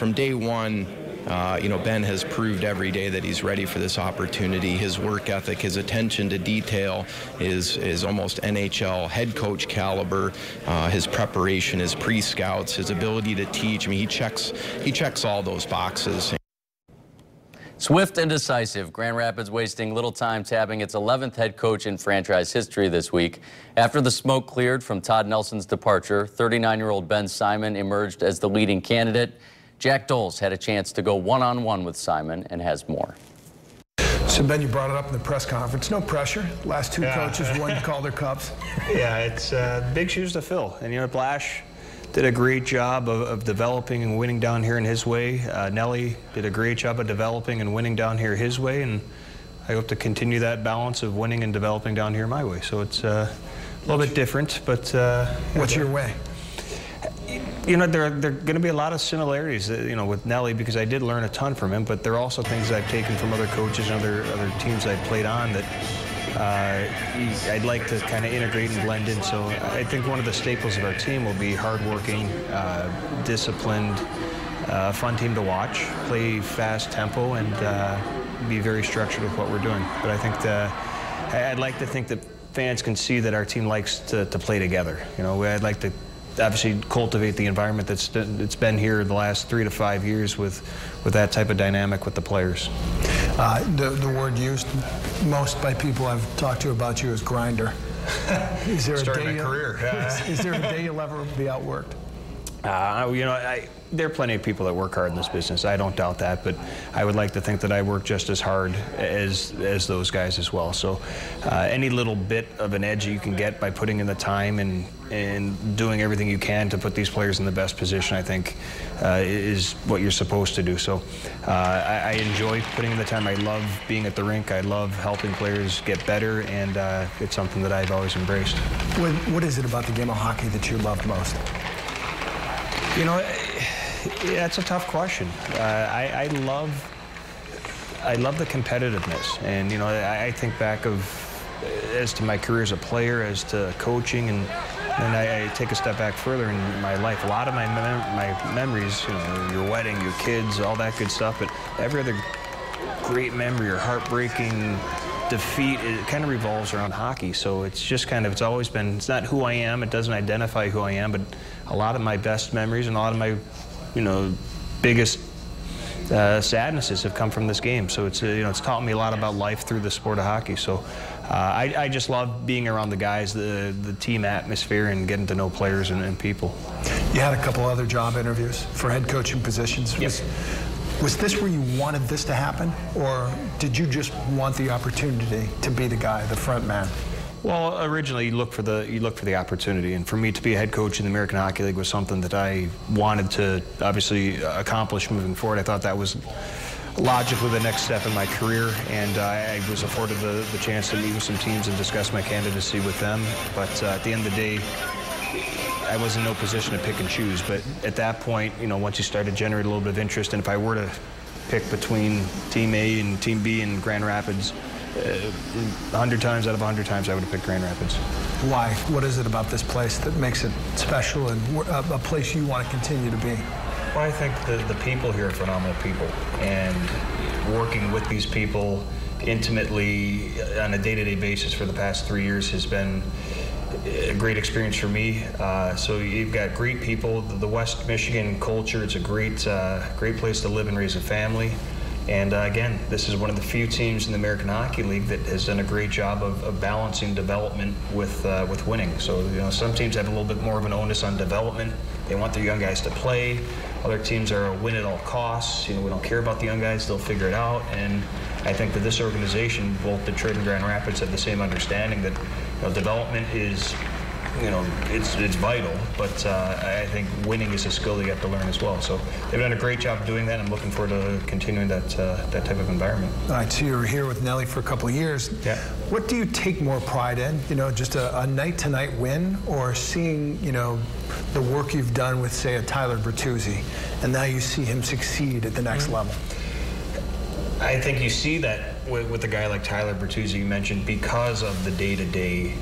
from day one, you know, Ben has proved every day that he's ready for this opportunity. His work ethic, his attention to detail is almost NHL head coach caliber. His preparation, his pre-scouts, his ability to teach. I mean, he checks all those boxes. Swift and decisive, Grand Rapids wasting little time tabbing its 11th head coach in franchise history this week. After the smoke cleared from Todd Nelson's departure, 39-year-old Ben Simon emerged as the leading candidate. Jack Doles had a chance to go one-on-one with Simon and has more. So, Ben, you brought it up in the press conference. No pressure. Last two coaches won Calder Cups. Yeah, it's big shoes to fill. And, you know, Blash did a great job of developing and winning down here in his way. Nelly did a great job of developing and winning down here his way. And I hope to continue that balance of winning and developing down here my way. So it's a little bit different, but... What's your way? You know, there are going to be a lot of similarities, you know, with Nelly, because I did learn a ton from him, but there are also things I've taken from other coaches and other teams I've played on that I'd like to kind of integrate and blend in. So I think one of the staples of our team will be hardworking, disciplined, fun team to watch, play fast tempo, and be very structured with what we're doing. But I think I'd like to think that fans can see that our team likes to play together. You know, I'd like to obviously cultivate the environment that's been here the last 3 to 5 years with that type of dynamic with the players. The word used most by people I've talked to about you is grinder. Is there Starting a career. Is there a day you'll ever be outworked? You know, there are plenty of people that work hard in this business. I don't doubt that, but I would like to think that I work just as hard as those guys as well. So any little bit of an edge you can get by putting in the time and doing everything you can to put these players in the best position, I think, is what you're supposed to do. So I enjoy putting in the time. I love being at the rink. I love helping players get better, and it's something that I've always embraced. What is it about the game of hockey that you love most? You know, that's a tough question. I love the competitiveness, and you know, I think back as to my career as a player, as to coaching, and then I take a step back further in my life. A lot of my memories, you know, your wedding, your kids, all that good stuff, but every other great memory or heartbreaking defeat, it kind of revolves around hockey. So it's just kind of, it's always been, it's not who I am, it doesn't identify who I am, but a lot of my best memories and a lot of my, you know, biggest sadnesses have come from this game. So it's, you know, it's taught me a lot about life through the sport of hockey. So I just love being around the guys, the team atmosphere, and getting to know players and people. You had a couple other job interviews for head coaching positions. Yes. Was this where you wanted this to happen, or did you just want the opportunity to be the guy, the front man? Well, originally you look for the opportunity, and for me to be a head coach in the American Hockey League was something that I wanted to obviously accomplish moving forward. I thought that was logically the next step in my career, and I was afforded the chance to meet with some teams and discuss my candidacy with them. But at the end of the day, I was in no position to pick and choose. But at that point, you know, once you start to generate a little bit of interest, and if I were to pick between Team A and Team B in Grand Rapids, 100 times out of 100 times I would have picked Grand Rapids. Why? What is it about this place that makes it special and a place you want to continue to be? Well, I think the people here are phenomenal people, and working with these people intimately on a day-to-day basis for the past 3 years has been a great experience for me. So you've got great people. The West Michigan culture, it's a great place to live and raise a family. And again, this is one of the few teams in the American Hockey League that has done a great job of balancing development with winning. So, you know, some teams have a little bit more of an onus on development. They want their young guys to play. Other teams are a win at all costs. You know, we don't care about the young guys, they'll figure it out. And I think that this organization, both Detroit and Grand Rapids, have the same understanding that, you know, development is, you know, it's vital, but I think winning is a skill that you have to learn as well. So they've done a great job of doing that. I'm looking forward to continuing that type of environment. All right, so you were here with Nelly for a couple of years. Yeah. What do you take more pride in? You know, just a night-to-night win, or seeing, you know, the work you've done with, say, a Tyler Bertuzzi, and now you see him succeed at the next level? I think you see that with a guy like Tyler Bertuzzi you mentioned because of the day-to-day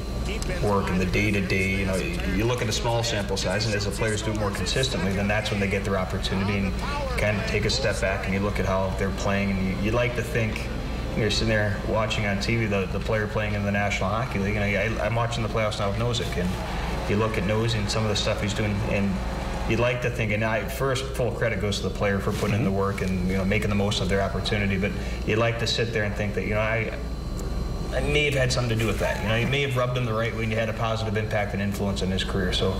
work and the day-to-day, you know, you look at a small sample size, and as the players do it more consistently, then that's when they get their opportunity and kind of take a step back and you look at how they're playing, and you like to think, you're sitting there watching on TV the player playing in the National Hockey League, and I'm watching the playoffs now with Nozick, and you look at Nosey and some of the stuff he's doing, and you'd like to think, and first full credit goes to the player for putting in the work and, you know, making the most of their opportunity, but you'd like to sit there and think that, you know, I may have had something to do with that. You know, you may have rubbed him the right way and you had a positive impact and influence in his career. So,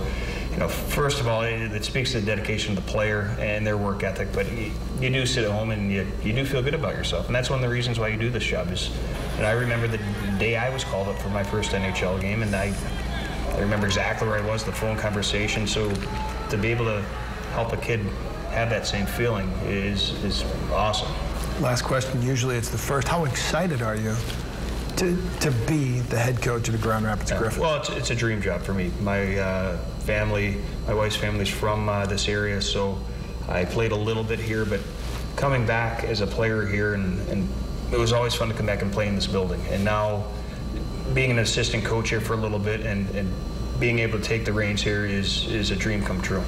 you know, first of all, it speaks to the dedication of the player and their work ethic, but you do sit at home and you do feel good about yourself. And that's one of the reasons why you do this job is, and I remember the day I was called up for my first NHL game, and I remember exactly where I was, the phone conversation. So to be able to help a kid have that same feeling is awesome. Last question, usually it's the first. How excited are you to be the head coach of the Grand Rapids Griffins? Well, it's a dream job for me. My family, my wife's family's from this area, so I played a little bit here, but coming back as a player here, and it was always fun to come back and play in this building. And now being an assistant coach here for a little bit and being able to take the reins here is a dream come true.